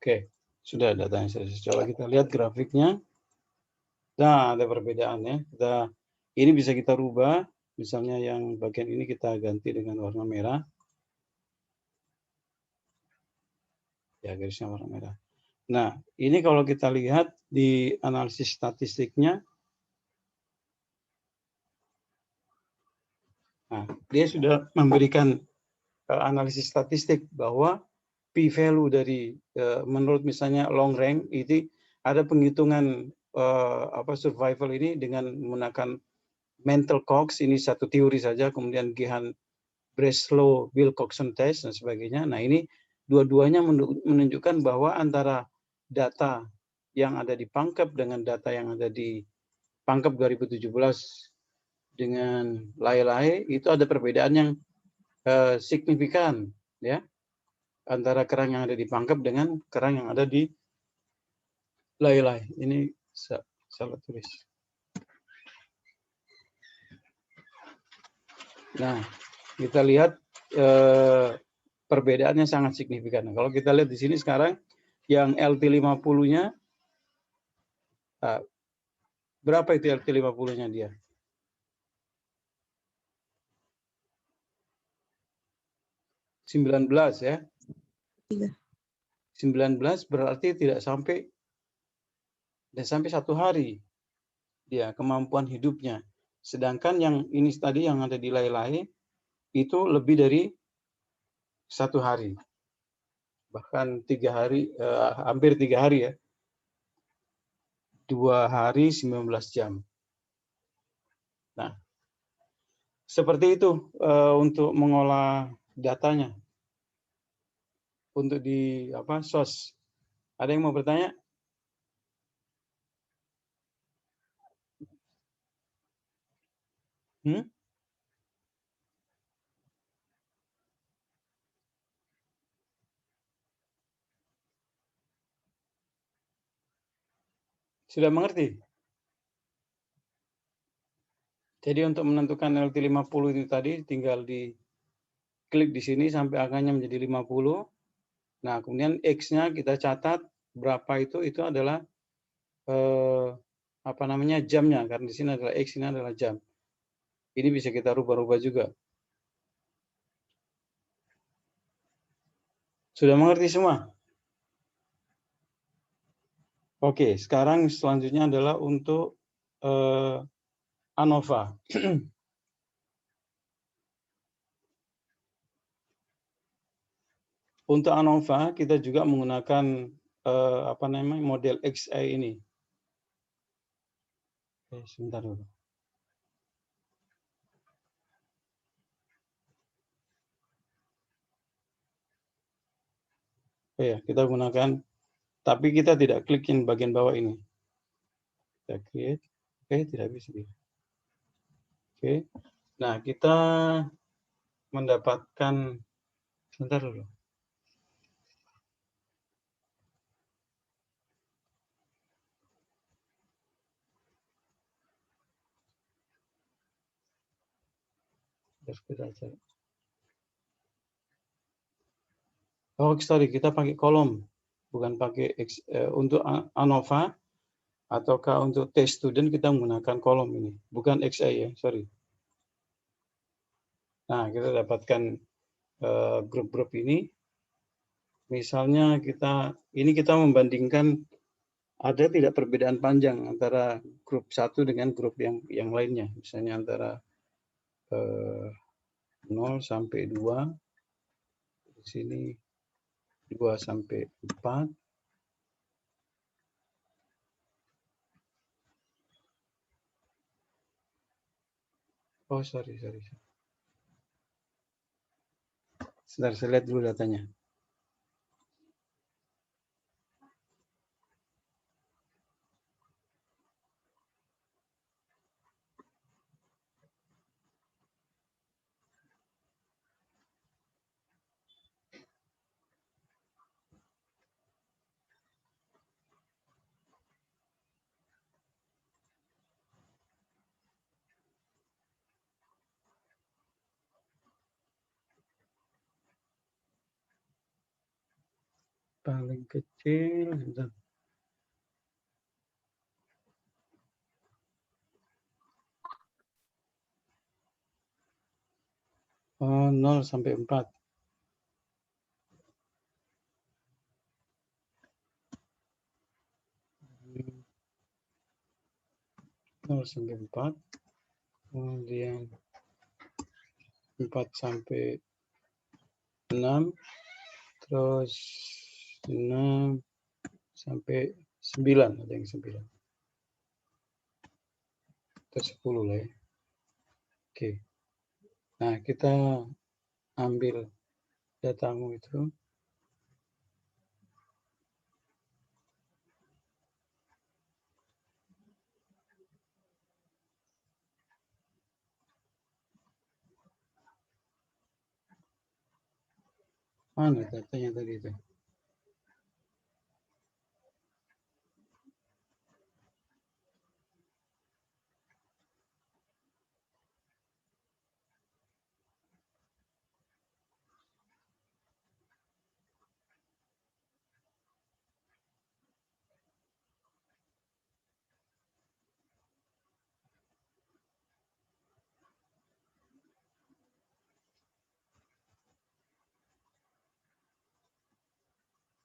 Oke, sudah datanya selesai. Coba kita lihat grafiknya. Nah, ada perbedaannya. Ini bisa kita rubah. Misalnya yang bagian ini kita ganti dengan warna merah. Ya, garisnya warna merah. Nah, ini kalau kita lihat di analisis statistiknya, nah, dia sudah memberikan analisis statistik bahwa p-value dari menurut misalnya long range itu ada penghitungan survival ini dengan menggunakan mental Cox, ini satu teori saja, kemudian Breslow-Wilcoxon test dan sebagainya. Nah, ini dua-duanya menunjukkan bahwa antara data yang ada di Pangkep dengan data yang ada di Pangkep 2017 dengan Lai-Lai itu ada perbedaan yang signifikan, ya, antara kerang yang ada di Pangkep dengan kerang yang ada di Lai-Lai. Ini salah tulis. Nah, kita lihat perbedaannya sangat signifikan. Nah, kalau kita lihat di sini sekarang yang LT50-nya berapa itu LT50-nya dia? 19 ya. 19 berarti tidak sampai 1 hari dia kemampuan hidupnya. Sedangkan yang ini tadi yang ada di Lai-Lai itu lebih dari 1 hari. Bahkan 3 hari, hampir 3 hari ya. 2 hari 19 jam. Nah, seperti itu untuk mengolah datanya. Untuk di SOS. Ada yang mau bertanya? Sudah mengerti? Jadi untuk menentukan LT50 itu tadi tinggal klik di sini sampai angkanya menjadi 50. Nah, kemudian X-nya kita catat berapa itu adalah jamnya, karena di sini adalah X, ini adalah jam. Ini bisa kita rubah-rubah juga. Sudah mengerti semua? Oke, sekarang selanjutnya adalah untuk ANOVA. Untuk ANOVA kita juga menggunakan model XA ini. Sebentar dulu. Ya, kita gunakan, tapi kita tidak klikin bagian bawah ini. Kita create, tidak bisa. Nah kita mendapatkan, sebentar dulu. Oh, sorry, kita pakai kolom, bukan pakai untuk ANOVA ataukah untuk test student kita menggunakan kolom ini, bukan XA ya, sorry. Nah, kita dapatkan grup-grup ini. Misalnya kita membandingkan ada tidak perbedaan panjang antara grup 1 dengan grup yang lainnya. Misalnya antara 0 sampai 2, di sini 2 sampai 4. Oh, sorry. Sebentar, saya lihat dulu datanya. Paling kecil, sebentar. Oh, 0 sampai 4. 0 sampai 4, kemudian 4 sampai 6, terus 6 sampai 9, ada yang 9. Atau 10 lah ya. Oke. Nah, kita ambil datamu itu. Mana datanya tadi itu?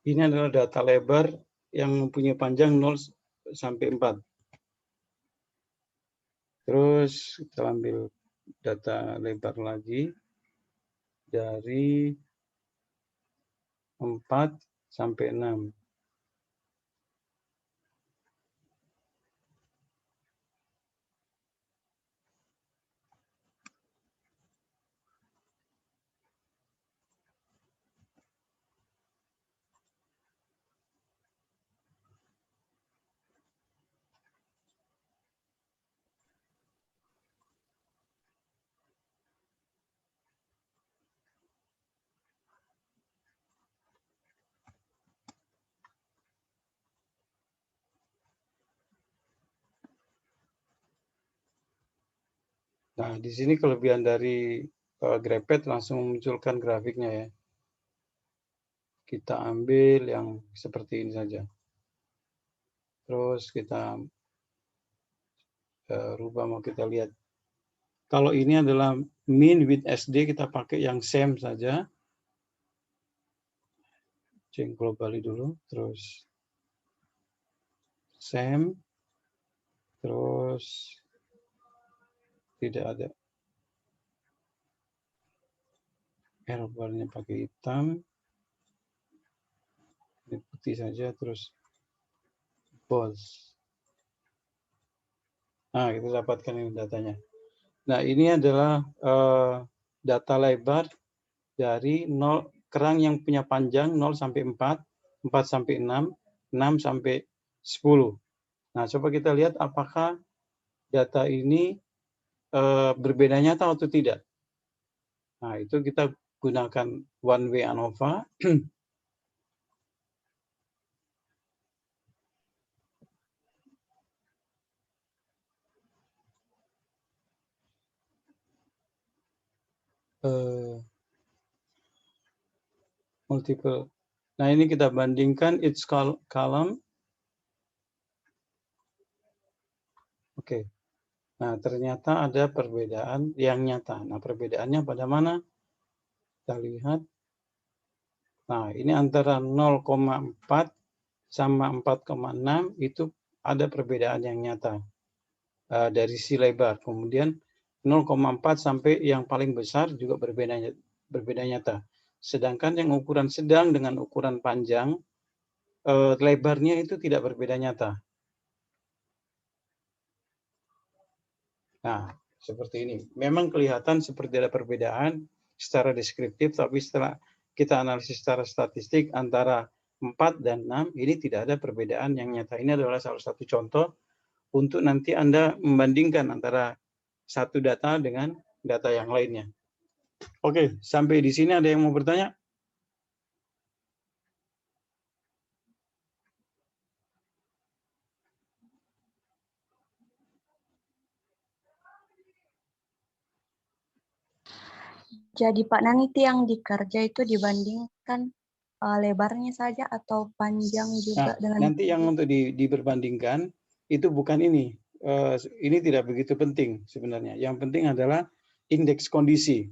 Ini adalah data lebar yang mempunyai panjang 0 sampai 4. Terus kita ambil data lebar lagi dari 4 sampai 6. Nah, di sini kelebihan dari Graph langsung memunculkan grafiknya ya. Kita ambil yang seperti ini saja. Terus kita rubah, mau kita lihat. Kalau ini adalah min with SD, kita pakai yang same saja. Change globally dulu, terus same, terus tidak ada error barnya pakai hitam, ini putih saja, terus bold. Nah, kita dapatkan ini datanya. Nah, ini adalah data lebar dari 0, kerang yang punya panjang 0 sampai 4, 4 sampai 6, 6 sampai 10. Nah, coba kita lihat apakah data ini berbeda nyata atau tidak. Nah, itu kita gunakan one way ANOVA. Multiple. Nah, ini kita bandingkan each column. Oke. Nah, ternyata ada perbedaan yang nyata. Nah, perbedaannya pada mana? Kita lihat. Nah, ini antara 0,4 sama 4,6 itu ada perbedaan yang nyata dari sisi lebar. Kemudian 0,4 sampai yang paling besar juga berbeda nyata. Sedangkan yang ukuran sedang dengan ukuran panjang, lebarnya itu tidak berbeda nyata. Nah, seperti ini. Memang kelihatan seperti ada perbedaan secara deskriptif, tapi setelah kita analisis secara statistik antara 4 dan 6, ini tidak ada perbedaan yang nyata. Ini adalah salah satu contoh untuk nanti Anda membandingkan antara satu data dengan data yang lainnya. Oke, sampai di sini ada yang mau bertanya? Jadi Pak, nanti yang dikerja itu dibandingkan lebarnya saja atau panjang juga dengan nanti yang untuk diperbandingkan itu bukan ini. Ini tidak begitu penting sebenarnya. Yang penting adalah indeks kondisi.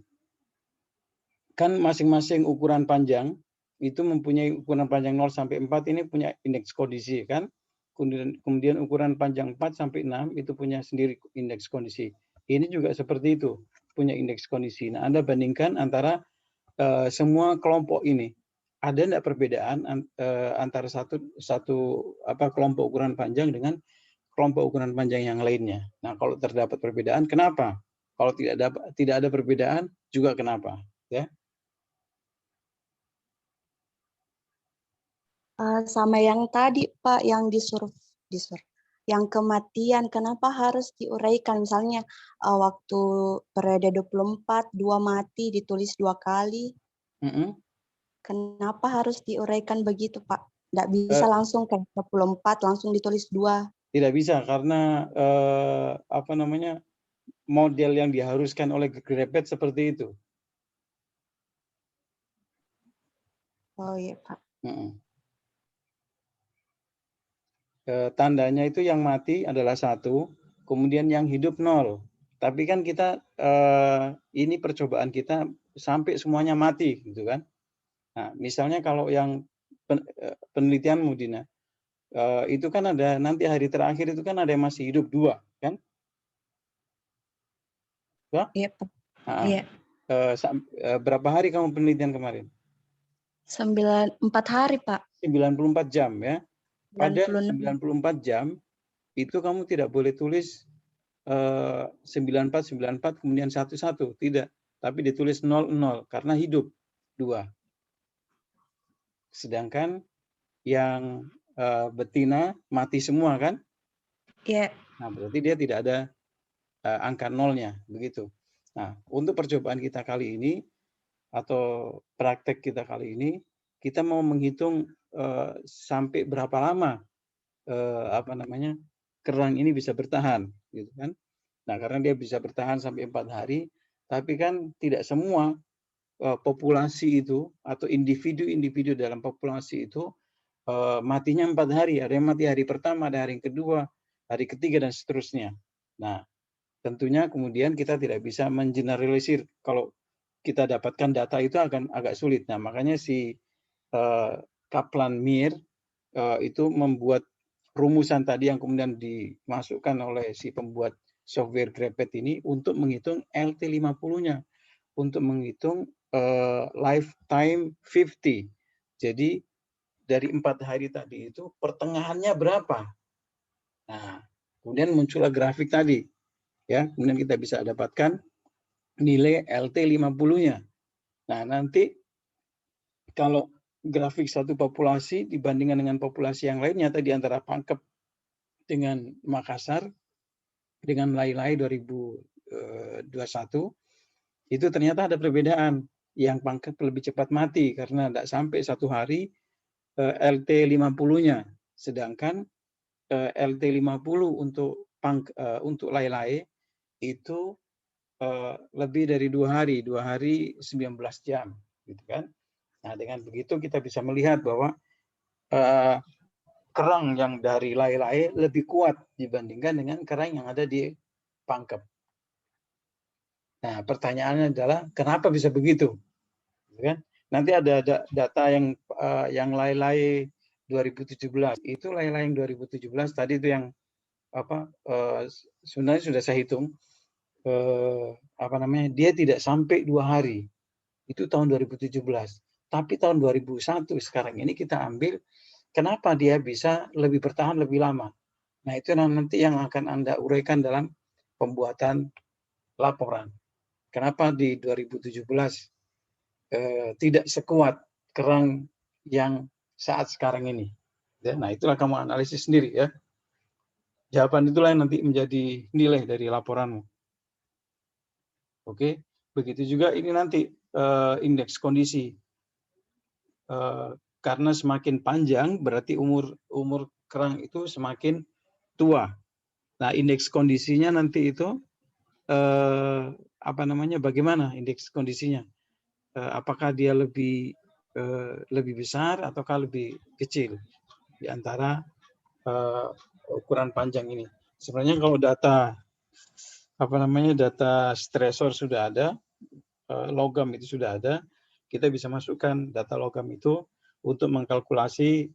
Kan masing-masing ukuran panjang itu mempunyai ukuran panjang 0 sampai 4 ini punya indeks kondisi kan. kemudian ukuran panjang 4 sampai 6 itu punya sendiri indeks kondisi. Ini juga seperti itu, punya indeks kondisi. Nah, Anda bandingkan antara semua kelompok ini. Ada enggak perbedaan antara kelompok ukuran panjang dengan kelompok ukuran panjang yang lainnya? Nah, kalau terdapat perbedaan, kenapa? Kalau tidak ada perbedaan, juga kenapa? Ya. Sama yang tadi Pak, yang yang kematian, kenapa harus diuraikan? Misalnya waktu periode 24, 2 mati ditulis 2 kali. Kenapa harus diuraikan begitu Pak? Nggak bisa langsung kayak 24 langsung ditulis 2. Tidak bisa karena model yang diharuskan oleh Grepet seperti itu. Oh iya Pak. Tandanya itu yang mati adalah 1, kemudian yang hidup 0. Tapi kan kita ini percobaan kita sampai semuanya mati, gitu kan? Nah, misalnya kalau yang penelitianmu, Dina, itu kan ada nanti hari terakhir itu kan ada yang masih hidup 2, kan? Ya? Iya Pak. Nah, iya. Berapa hari kamu penelitian kemarin? 4 hari Pak. 94 jam ya. Pada 96. 94 jam itu kamu tidak boleh tulis 94 kemudian 11, tidak, tapi ditulis 00 karena hidup 2. Sedangkan yang betina mati semua kan? Iya. Nah, berarti dia tidak ada angka 0-nya, begitu. Nah, untuk percobaan kita kali ini atau praktek kita kali ini, kita mau menghitung sampai berapa lama kerang ini bisa bertahan, gitu kan? Nah, karena dia bisa bertahan sampai 4 hari, tapi kan tidak semua populasi itu atau individu-individu dalam populasi itu matinya 4 hari. Ada yang mati hari pertama, ada hari yang kedua, hari ketiga dan seterusnya. Nah, tentunya kemudian kita tidak bisa mengeneralisir. Kalau kita dapatkan data itu akan agak sulit. Nah, makanya si Kaplan-Mir itu membuat rumusan tadi yang kemudian dimasukkan oleh si pembuat software Grepet ini untuk menghitung LT50-nya, untuk menghitung lifetime 50. Jadi dari 4 hari tadi itu pertengahannya berapa? Nah, kemudian muncullah grafik tadi. Ya, kemudian kita bisa dapatkan nilai LT50-nya. Nah, nanti kalau grafik satu populasi dibandingkan dengan populasi yang lainnya tadi antara Pangkep dengan Makassar dengan Lai-Lai 2021 itu ternyata ada perbedaan. Yang Pangkep lebih cepat mati karena tidak sampai 1 hari LT50-nya, sedangkan LT50 untuk Lai-Lai itu lebih dari 2 hari 19 jam, gitu kan? Nah, dengan begitu kita bisa melihat bahwa kerang yang dari Lai-Lai lebih kuat dibandingkan dengan kerang yang ada di Pangkep. Nah, pertanyaannya adalah kenapa bisa begitu? Kan? Nanti ada data yang Lai-Lai 2017. Itu Lai-Lai yang 2017 tadi itu yang sebenarnya sudah saya hitung dia tidak sampai 2 hari. Itu tahun 2017. Tapi tahun 2001 sekarang ini kita ambil kenapa dia bisa lebih bertahan lebih lama. Nah, itu nanti yang akan Anda uraikan dalam pembuatan laporan. Kenapa di 2017 tidak sekuat kerang yang saat sekarang ini. Ya, nah, itulah kamu analisis sendiri ya. Jawaban itulah yang nanti menjadi nilai dari laporanmu. Oke, begitu juga ini nanti indeks kondisi. Karena semakin panjang berarti umur kerang itu semakin tua. Nah, indeks kondisinya nanti itu bagaimana indeks kondisinya? Apakah dia lebih besar ataukah lebih kecil di antara ukuran panjang ini? Sebenarnya kalau data data stresor sudah ada, logam itu sudah ada, kita bisa masukkan data logam itu untuk mengkalkulasi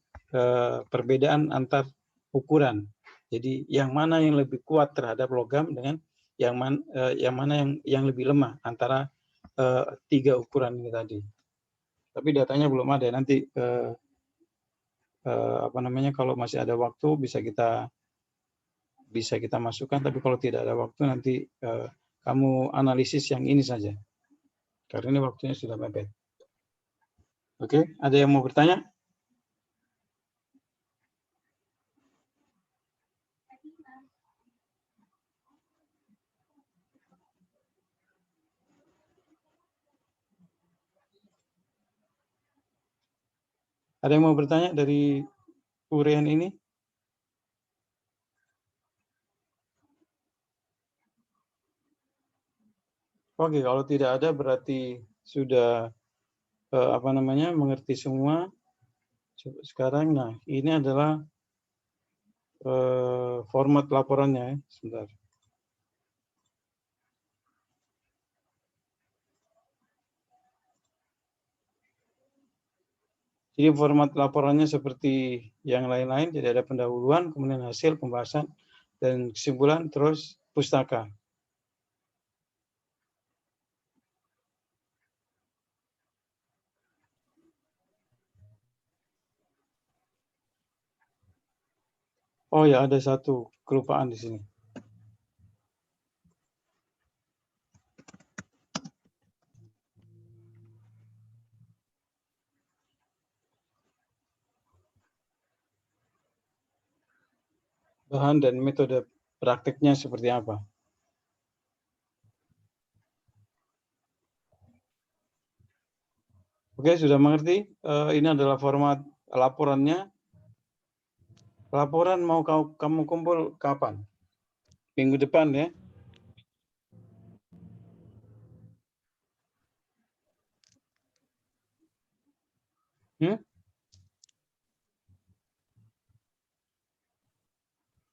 perbedaan antar ukuran. Jadi yang mana yang lebih kuat terhadap logam dengan yang mana yang lebih lemah antara 3 ukuran ini tadi. Tapi datanya belum ada. Nanti kalau masih ada waktu bisa kita masukkan. Tapi kalau tidak ada waktu nanti kamu analisis yang ini saja. Karena ini waktunya sudah mepet. Oke, ada yang mau bertanya? Ada yang mau bertanya dari uraian ini? Oke, kalau tidak ada berarti sudah mengerti semua. Sekarang, nah ini adalah format laporannya. Sebentar. Jadi format laporannya seperti yang lain-lain, jadi ada pendahuluan, kemudian hasil, pembahasan, dan kesimpulan, terus pustaka. Oh ya, ada satu kelupaan di sini. Bahan dan metode praktiknya seperti apa? Oke, sudah mengerti? Ini adalah format laporannya. Laporan mau kamu kumpul kapan? Minggu depan ya?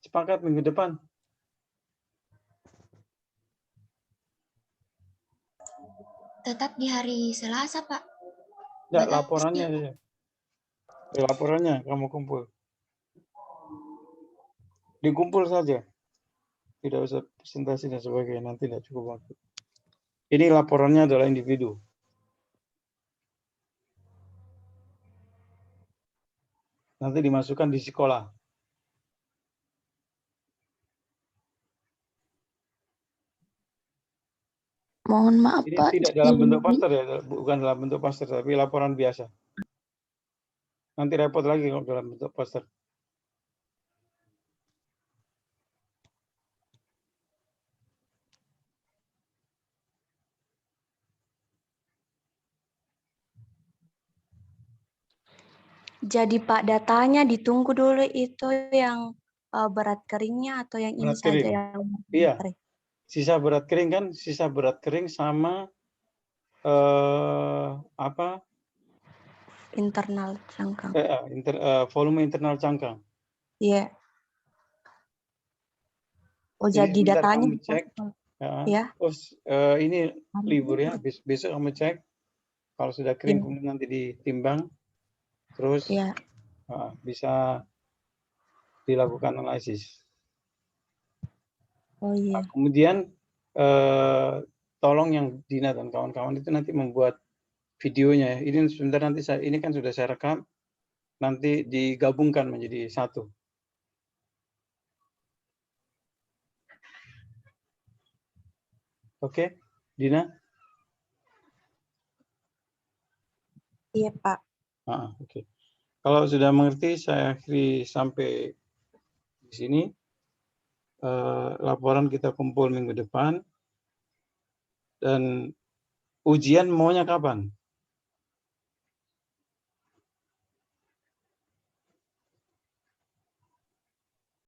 Sepakat minggu depan? Tetap di hari Selasa, Pak. Enggak, laporannya saja. Laporannya kamu kumpul. Dikumpul saja. Tidak usah presentasi dan sebagainya, nanti tidak cukup waktu. Ini laporannya adalah individu. Nanti dimasukkan di sekolah. Mohon maaf, Ini Pak. tidak dalam bentuk poster ya, bukan dalam bentuk poster, tapi laporan biasa. Nanti repot lagi kalau dalam bentuk poster. Jadi Pak, datanya ditunggu dulu itu yang berat keringnya atau yang ini Berat saja kering. yang Iya. kering? Sisa berat kering kan, sisa berat kering sama Internal cangkang. volume internal cangkang. Iya. Oh, Jadi jadi sebentar datanya kamu cek. ya. Terus ini libur ya, besok kamu cek. Kalau sudah kering kemudian nanti ditimbang. Terus bisa dilakukan analisis. Oh iya. Nah, kemudian tolong yang Dina dan kawan-kawan itu nanti membuat videonya. Ini sebentar nanti ini kan sudah saya rekam. Nanti digabungkan menjadi satu. Oke, Dina? Iya, Pak. Oke. Kalau sudah mengerti, saya akhiri sampai di sini. Laporan kita kumpul minggu depan. Dan ujian maunya kapan?